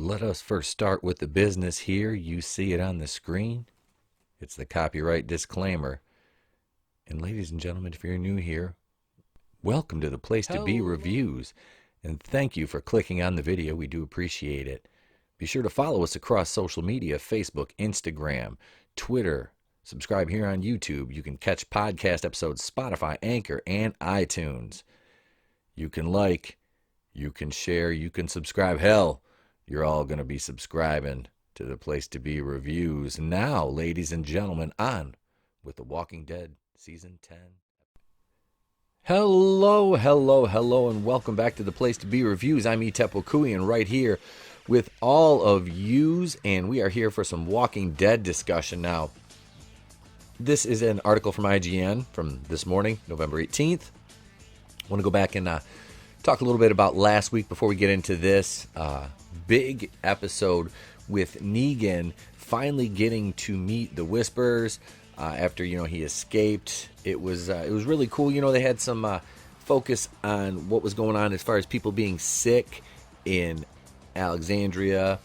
Let us first start with the business here. You see it on the screen. It's the copyright disclaimer. And ladies and gentlemen, if you're new here, welcome to the Place to Be Reviews. And thank you for clicking on the video. We do appreciate it. Be sure to follow us across social media, Facebook, Instagram, Twitter. Subscribe here on YouTube. You can catch podcast episodes Spotify, Anchor, and iTunes. You can like, you can share, you can subscribe. Hell, you're all going to be subscribing to the Place to Be Reviews. Now, ladies and gentlemen, on with The Walking Dead Season 10. Hello, and welcome back to the Place to Be Reviews. I'm TWD, and right here with all of yous, and we are here for some Walking Dead discussion. Now, this is an article from IGN from this morning, November 18th. I want to go back and talk a little bit about last week before we get into this big episode with Negan finally getting to meet the Whisperers after he escaped. It was really cool. They had some focus on what was going on as far as people being sick in Alexandria.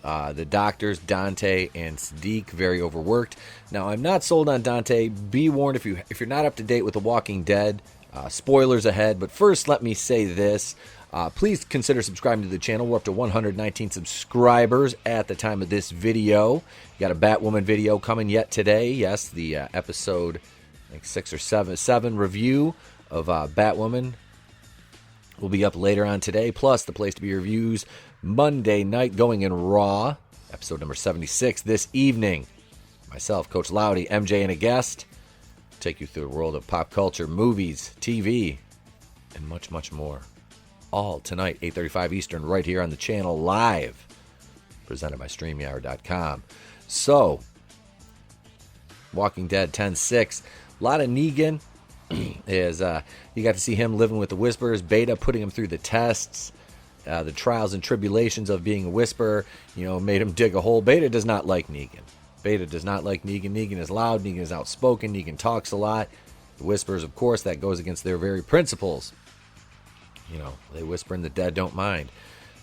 The doctors, Dante and Sadiq, very overworked. Now, I'm not sold on Dante. Be warned if you're not up to date with The Walking Dead. Spoilers ahead, but first let me say this. Please consider subscribing to the channel. We're up to 119 subscribers at the time of this video. Got a Batwoman video coming yet today. Yes, the episode, I think 6 or 7 review of Batwoman will be up later on today. Plus, the Place to Be Reviews Monday night going in Raw, episode number 76 this evening. Myself, Coach Loudy, MJ, and a guest take you through the world of pop culture, movies, TV, and much, much more. All tonight, 8:35 Eastern, right here on the channel, live, presented by StreamYard.com. So, Walking Dead 10-6. A lot of Negan. Is you got to see him living with the Whisperers, Beta putting him through the tests, the trials and tribulations of being a Whisperer, made him dig a hole. Beta does not like Negan. Beta does not like Negan. Negan is loud. Negan is outspoken. Negan talks a lot. The Whisperers, of course, that goes against their very principles. They whisper and the dead don't mind.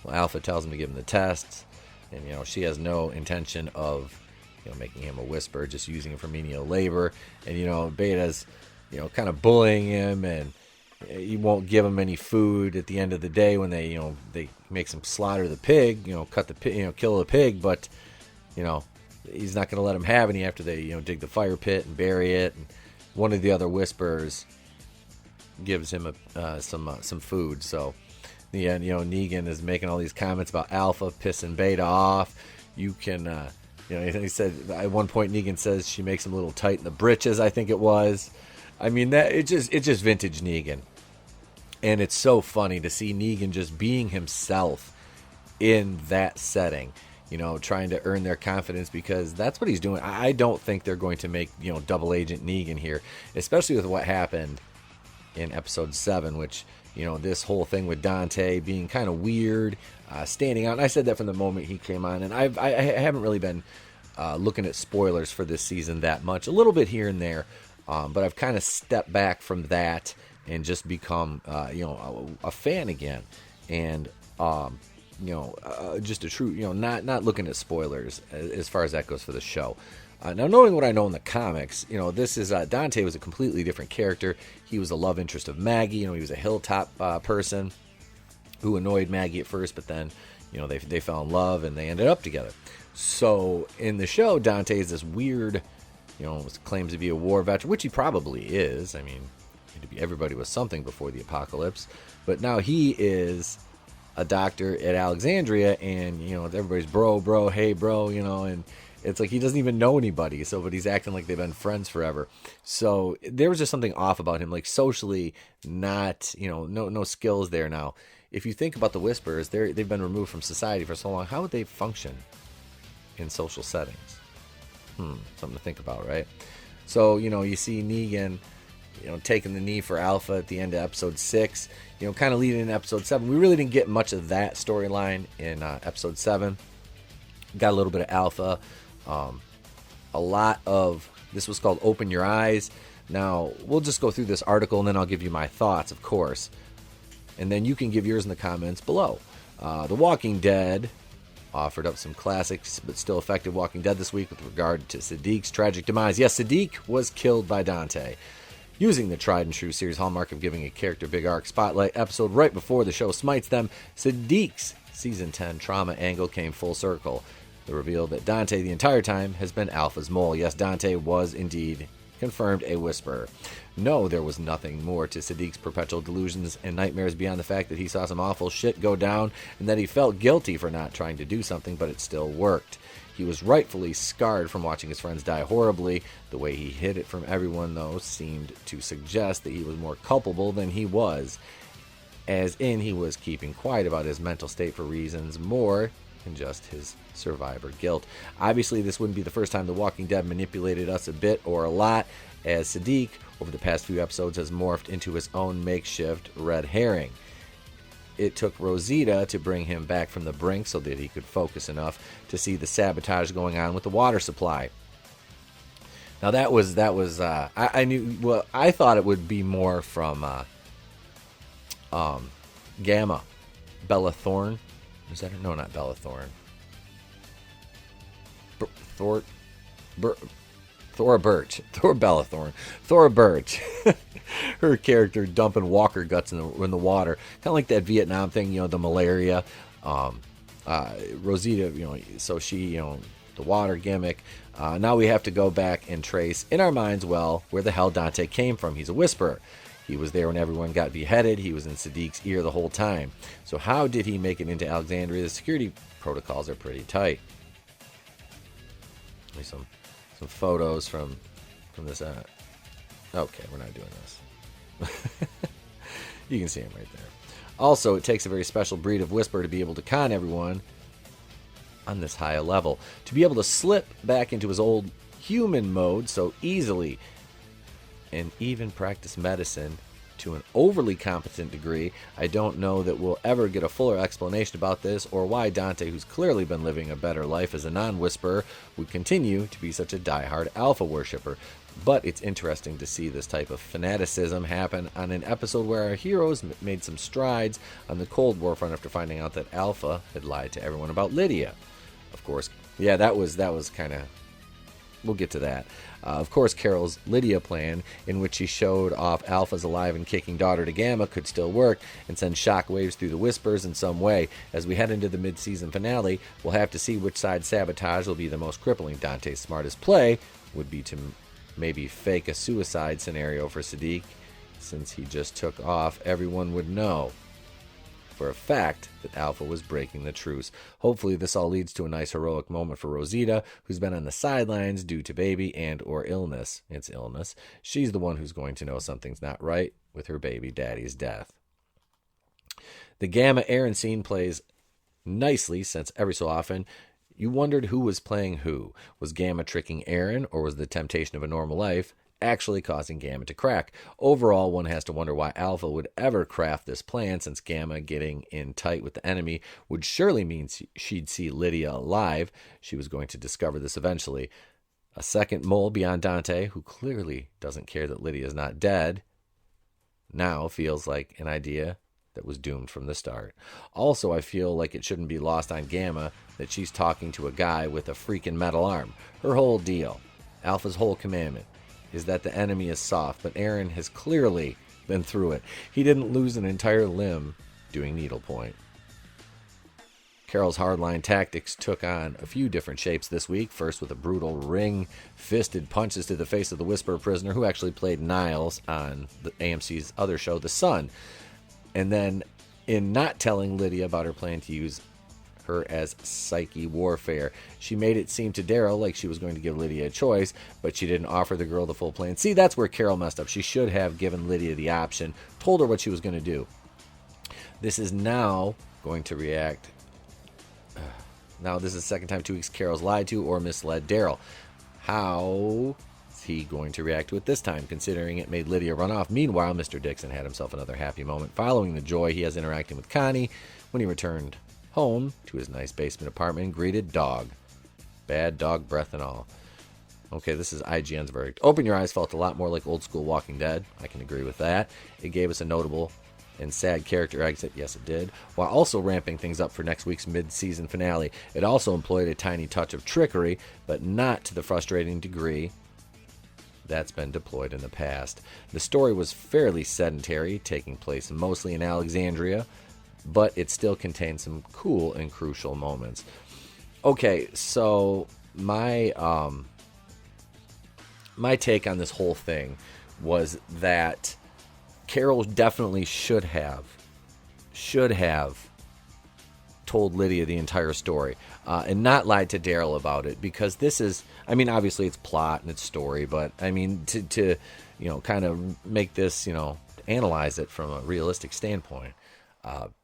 Well, Alpha tells him to give him the tests, and she has no intention of making him a Whisperer, just using him for menial labor. And Beta's kind of bullying him, and he won't give him any food at the end of the day when they makes him slaughter the pig, cut the pig, kill the pig, but he's not going to let him have any after they dig the fire pit and bury it. And one of the other Whisperers gives him some food. So the end, Negan is making all these comments about Alpha pissing Beta off. You can he said at one point, Negan says she makes him a little tight in the britches, I think it was. I mean, that it's just vintage Negan. And it's so funny to see Negan just being himself in that setting, trying to earn their confidence, because that's what he's doing. I don't think they're going to make, double agent Negan here, especially with what happened in episode 7, which, this whole thing with Dante being kind of weird, standing out. And I said that from the moment he came on, and I haven't really been looking at spoilers for this season that much, a little bit here and there. But I've kind of stepped back from that and just become, a fan again, and just a true, not looking at spoilers as far as that goes for the show. Now, knowing what I know in the comics, this is Dante was a completely different character. He was a love interest of Maggie. He was a hilltop person who annoyed Maggie at first, but then, they fell in love and they ended up together. So in the show, Dante is this weird, claims to be a war veteran, which he probably is. I mean, everybody was something before the apocalypse, but now he is a doctor at Alexandria, and everybody's bro, hey bro, and it's like he doesn't even know anybody. So, but he's acting like they've been friends forever. So there was just something off about him, like socially, not no skills there. Now, if you think about the Whisperers, they've been removed from society for so long. How would they function in social settings? Something to think about, right? So, you see Negan, taking the knee for Alpha at the end of episode 6, kind of leading into episode 7. We really didn't get much of that storyline in episode 7. Got a little bit of Alpha. A lot of, this was called Open Your Eyes. Now, we'll just go through this article, and then I'll give you my thoughts, of course. And then you can give yours in the comments below. The Walking Dead offered up some classics but still effective Walking Dead this week with regard to Siddiq's tragic demise. Yes, Siddiq was killed by Dante. Using the tried and true series hallmark of giving a character big arc spotlight episode right before the show smites them, Siddiq's Season 10 trauma angle came full circle. The reveal that Dante the entire time has been Alpha's mole. Yes, Dante was indeed confirmed a whisperer. No, there was nothing more to Siddiq's perpetual delusions and nightmares beyond the fact that he saw some awful shit go down and that he felt guilty for not trying to do something, but it still worked. He was rightfully scarred from watching his friends die horribly. The way he hid it from everyone, though, seemed to suggest that he was more culpable than he was, as in he was keeping quiet about his mental state for reasons more than just his survivor guilt. Obviously, this wouldn't be the first time The Walking Dead manipulated us a bit or a lot, as Siddiq, over the past few episodes, has morphed into his own makeshift red herring. It took Rosita to bring him back from the brink so that he could focus enough to see the sabotage going on with the water supply. Now I knew, well, I thought it would be more from Gamma, Bella Thorne. Is that her? No, not Bella Thorne. Thora Birch. Bella Thorne. Thora Birch. Her character dumping walker guts in the water. Kind of like that Vietnam thing, the malaria. Rosita, so she, the water gimmick. Now we have to go back and trace in our minds, where the hell Dante came from. He's a whisperer. He was there when everyone got beheaded. He was in Siddiq's ear the whole time. So how did he make it into Alexandria? The security protocols are pretty tight. Some photos from this. Okay, we're not doing this. You can see him right there. Also, it takes a very special breed of whisperer to be able to con everyone on this high a level. To be able to slip back into his old human mode so easily, and even practice medicine to an overly competent degree. I don't know that we'll ever get a fuller explanation about this, or why Dante, who's clearly been living a better life as a non-whisperer, would continue to be such a die-hard alpha worshipper. But it's interesting to see this type of fanaticism happen on an episode where our heroes made some strides on the Cold War front after finding out that Alpha had lied to everyone about Lydia. Of course, yeah, that was kind of... We'll get to that. Of course, Carol's Lydia plan, in which she showed off Alpha's alive and kicking daughter to Gamma, could still work and send shockwaves through the Whispers in some way. As we head into the mid-season finale, we'll have to see which side sabotage will be the most crippling. Dante's smartest play would be to maybe fake a suicide scenario for Siddiq. Since he just took off, everyone would know for a fact that Alpha was breaking the truce. Hopefully this all leads to a nice heroic moment for Rosita, who's been on the sidelines due to baby and or illness. It's illness. She's the one who's going to know something's not right with her baby daddy's death. The Gamma Aaron scene plays nicely, since every so often you wondered who was playing who. Was Gamma tricking Aaron, or was the temptation of a normal life actually causing Gamma to crack? Overall, one has to wonder why Alpha would ever craft this plan, since Gamma getting in tight with the enemy would surely mean she'd see Lydia alive. She was going to discover this eventually. A second mole beyond Dante, who clearly doesn't care that Lydia is not dead, now feels like an idea that was doomed from the start. Also, I feel like it shouldn't be lost on Gamma that she's talking to a guy with a freaking metal arm. Her whole deal, Alpha's whole commandment, is that the enemy is soft, but Aaron has clearly been through it. He didn't lose an entire limb doing needlepoint. Carol's hardline tactics took on a few different shapes this week, first with a brutal ring-fisted punches to the face of the Whisperer prisoner, who actually played Niles on the AMC's other show, The Sun, and then in not telling Lydia about her plan to use her as psyche warfare. She made it seem to Daryl like she was going to give Lydia a choice, but she didn't offer the girl the full plan. See, that's where Carol messed up. She should have given Lydia the option, told her what she was going to do. This is now going to react. Now, this is the second time 2 weeks Carol's lied to or misled Daryl. How is he going to react to it this time, considering it made Lydia run off? Meanwhile, Mr. Dixon had himself another happy moment following the joy he has interacting with Connie when he returned home to his nice basement apartment and greeted Dog. Bad dog breath and all. Okay, this is IGN's verdict. Open Your Eyes felt a lot more like old school Walking Dead. I can agree with that. It gave us a notable and sad character exit, yes it did, while also ramping things up for next week's mid-season finale. It also employed a tiny touch of trickery, but not to the frustrating degree that's been deployed in the past. The story was fairly sedentary, taking place mostly in Alexandria, but it still contained some cool and crucial moments. Okay, so my take on this whole thing was that Carol definitely should have told Lydia the entire story and not lied to Daryl about it, because this is, I mean, obviously it's plot and it's story, but I mean, to kind of make this, analyze it from a realistic standpoint.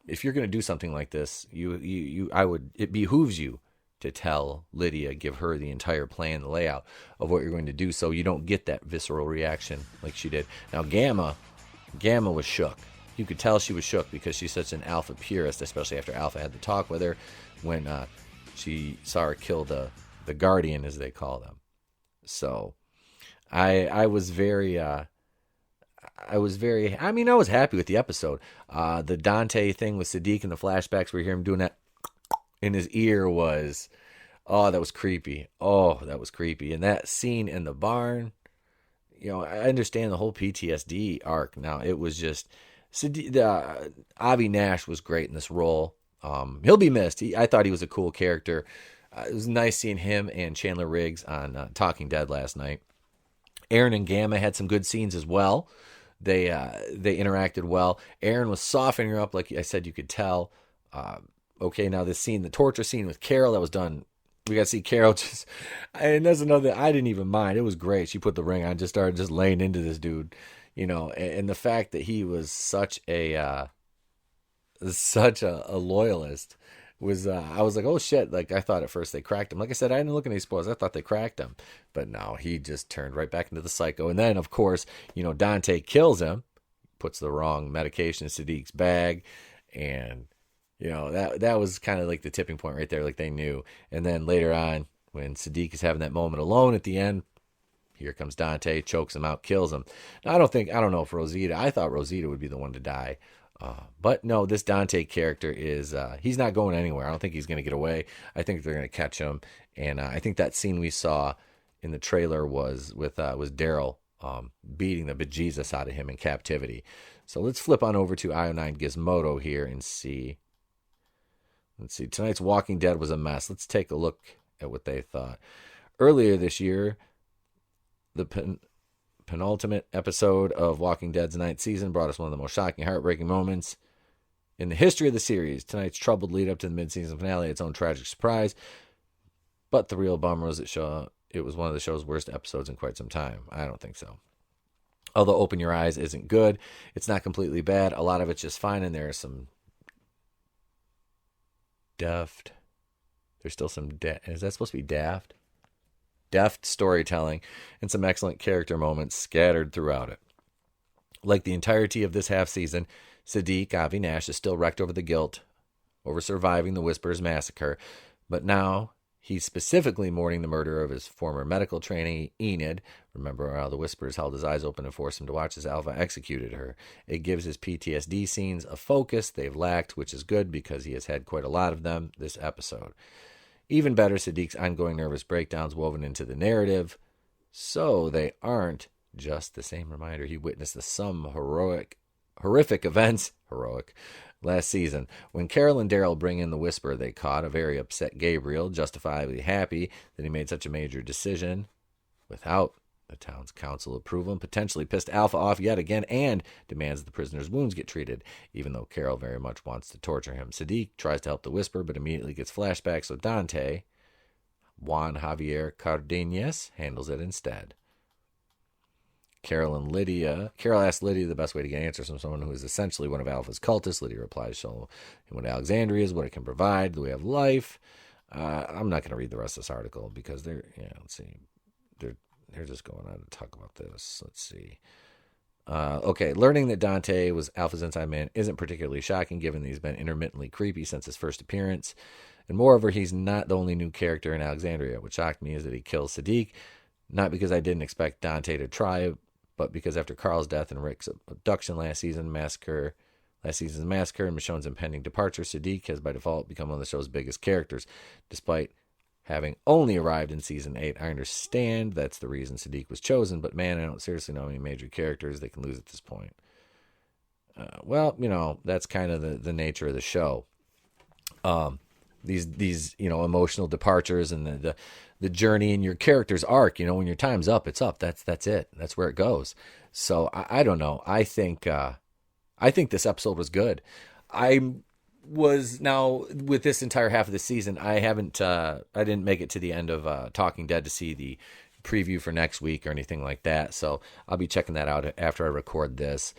If you're going to do something like this, it behooves you to tell Lydia, give her the entire plan, the layout of what you're going to do, so you don't get that visceral reaction like she did. Now, Gamma was shook. You could tell she was shook because she's such an Alpha purist, especially after Alpha had the talk with her when she saw her kill the Guardian, as they call them. So I was very I was happy with the episode. The Dante thing with Siddiq and the flashbacks where you hear him doing that in his ear was, that was creepy. And that scene in the barn, I understand the whole PTSD arc. Now, it was just, Avi Nash was great in this role. He'll be missed. I thought he was a cool character. It was nice seeing him and Chandler Riggs on Talking Dead last night. Aaron and Gamma had some good scenes as well. They interacted well. Aaron was softening her up, like I said, you could tell. Okay, now this scene, the torture scene with Carol, that was done. We got to see Carol just, and that's another, I didn't even mind. It was great. She put the ring on, just started just laying into this dude, and the fact that he was such a loyalist was, I was like, oh shit. Like, I thought at first they cracked him. Like I said, I didn't look at any spoilers. I thought they cracked him, but no, he just turned right back into the psycho. And then, of course, Dante kills him, puts the wrong medication in Siddiq's bag, and that was kind of like the tipping point right there, like they knew. And then later on, when Siddiq is having that moment alone at the end, here comes Dante, chokes him out, kills him. Now, I don't know if Rosita, I thought Rosita would be the one to die. But no, this Dante character is, he's not going anywhere. I don't think he's going to get away. I think they're going to catch him. And I think that scene we saw in the trailer was Daryl beating the bejesus out of him in captivity. So let's flip on over to Ionine Gizmodo here and see. Let's see. Tonight's Walking Dead was a mess. Let's take a look at what they thought. Earlier this year, the penultimate episode of Walking Dead's 9th season brought us one of the most shocking, heartbreaking moments in the history of the series. Tonight's troubled lead up to the mid-season finale, its own tragic surprise. But the real bummer was it was one of the show's worst episodes in quite some time. I don't think so. Although Open Your Eyes isn't good, it's not completely bad. A lot of it's just fine, and there are some deft. There's still some is that supposed to be daft? Deft storytelling and some excellent character moments scattered throughout it. Like the entirety of this half season, Siddiq, Avi Nash, is still wrecked over the guilt over surviving the Whisperers massacre, but now he's specifically mourning the murder of his former medical trainee, Enid. Remember how the Whisperers held his eyes open and forced him to watch as Alpha executed her. It gives his PTSD scenes a focus they've lacked, which is good because he has had quite a lot of them this episode. Even better, Siddiq's ongoing nervous breakdowns woven into the narrative, so they aren't just the same reminder he witnessed some horrific events, last season. When Carol and Daryl bring in the Whisper they caught, a very upset Gabriel, justifiably happy that he made such a major decision without the town's council approval, and potentially pissed Alpha off yet again and demands that the prisoner's wounds get treated, even though Carol very much wants to torture him. Siddiq tries to help the Whisper, but immediately gets flashbacks, so Dante, Juan Javier Cardenas, handles it instead. Carol asks Lydia the best way to get answers from someone who is essentially one of Alpha's cultists. Lydia replies, show him what Alexandria is, what it can provide, the way of life. I'm not going to read the rest of this article because they're just going on to talk about this. Let's see. Okay, learning that Dante was Alpha's inside man isn't particularly shocking, given that he's been intermittently creepy since his first appearance. And moreover, he's not the only new character in Alexandria. What shocked me is that he kills Siddiq, not because I didn't expect Dante to try, but because after Carl's death and Rick's abduction last last season's massacre and Michonne's impending departure, Siddiq has by default become one of the show's biggest characters. Despite having only arrived in season 8, I understand that's the reason Siddiq was chosen, but man, I don't seriously know any major characters they can lose at this point. Well, that's kind of the nature of the show. These emotional departures and the journey in your character's arc. When your time's up, it's up. That's it. That's where it goes. So I don't know. I think this episode was good. I was now with this entire half of the season. I didn't make it to the end of Talking Dead to see the preview for next week or anything like that. So I'll be checking that out after I record this.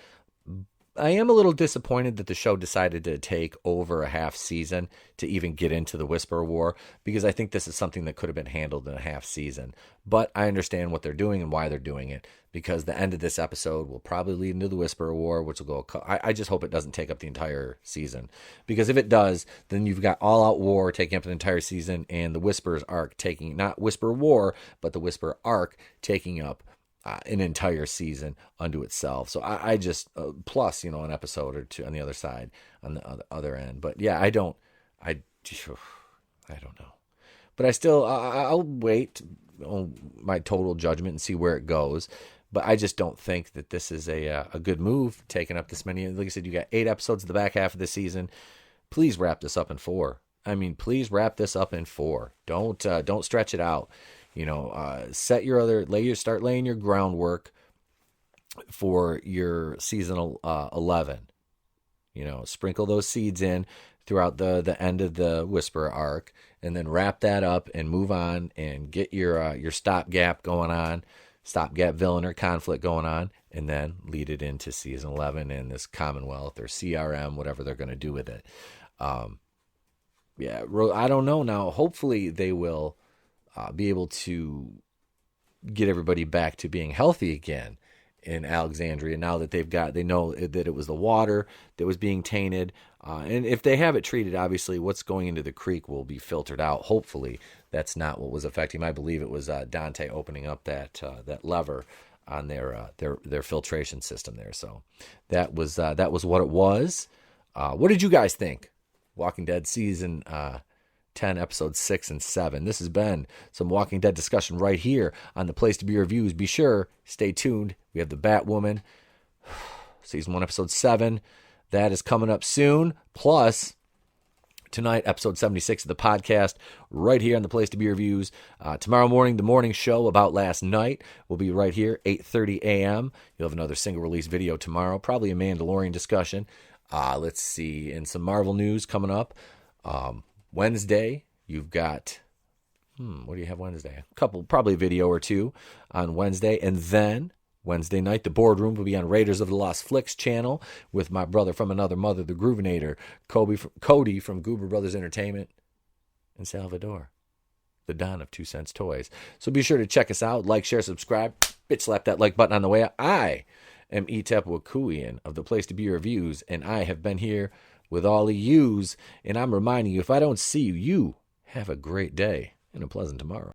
I am a little disappointed that the show decided to take over a half season to even get into the Whisperer War, because I think this is something that could have been handled in a half season. But I understand what they're doing and why they're doing it, because the end of this episode will probably lead into the Whisperer War, which will go... I just hope it doesn't take up the entire season, because if it does, then you've got All-Out War taking up an entire season, and the Whisperer's arc taking... not Whisperer War, but the Whisperer arc taking up an entire season unto itself. So I just plus an episode or two on the other side, on the other end. But yeah, I don't know. But I'll wait on my total judgment and see where it goes. But I just don't think that this is a good move, taking up this many. Like I said, you got 8 episodes in the back half of the season. Please wrap this up in 4. Please wrap this up in 4. Don't stretch it out. Start laying your groundwork for your season 11. Sprinkle those seeds in throughout the end of the Whisperer arc, and then wrap that up and move on and get your stopgap going on, stopgap villain or conflict going on, and then lead it into season 11 and this Commonwealth or CRM, whatever they're going to do with it. I don't know now. Hopefully they will be able to get everybody back to being healthy again in Alexandria, now that they know that it was the water that was being tainted. And if they have it treated, obviously what's going into the creek will be filtered out. Hopefully that's not what was affecting them. I believe it was Dante opening up that lever on their filtration system there. So that was what it was. What did you guys think? Walking Dead season 10, episodes 6 and 7. This has been some Walking Dead discussion right here on the Place to Be Reviews. Be sure, stay tuned. We have the Batwoman, season 1, episode 7. That is coming up soon. Plus, tonight, episode 76 of the podcast, right here on the Place to Be Reviews. Tomorrow morning, the morning show about last night will be right here, 8:30 a.m. You'll have another single release video tomorrow, probably a Mandalorian discussion. Let's see, and some Marvel news coming up. Wednesday, you've got, what do you have Wednesday? Probably a video or two on Wednesday. And then Wednesday night, the boardroom will be on Raiders of the Lost Flicks channel with my brother from another mother, the Groovinator, Cody from Goober Brothers Entertainment, and Salvador, the Don of 2 Cents Toys. So be sure to check us out, like, share, subscribe, bitch slap that like button on the way out. I am Etep of the Place to Be Reviews, and I have been here with all of yous, and I'm reminding you, if I don't see you, you have a great day and a pleasant tomorrow.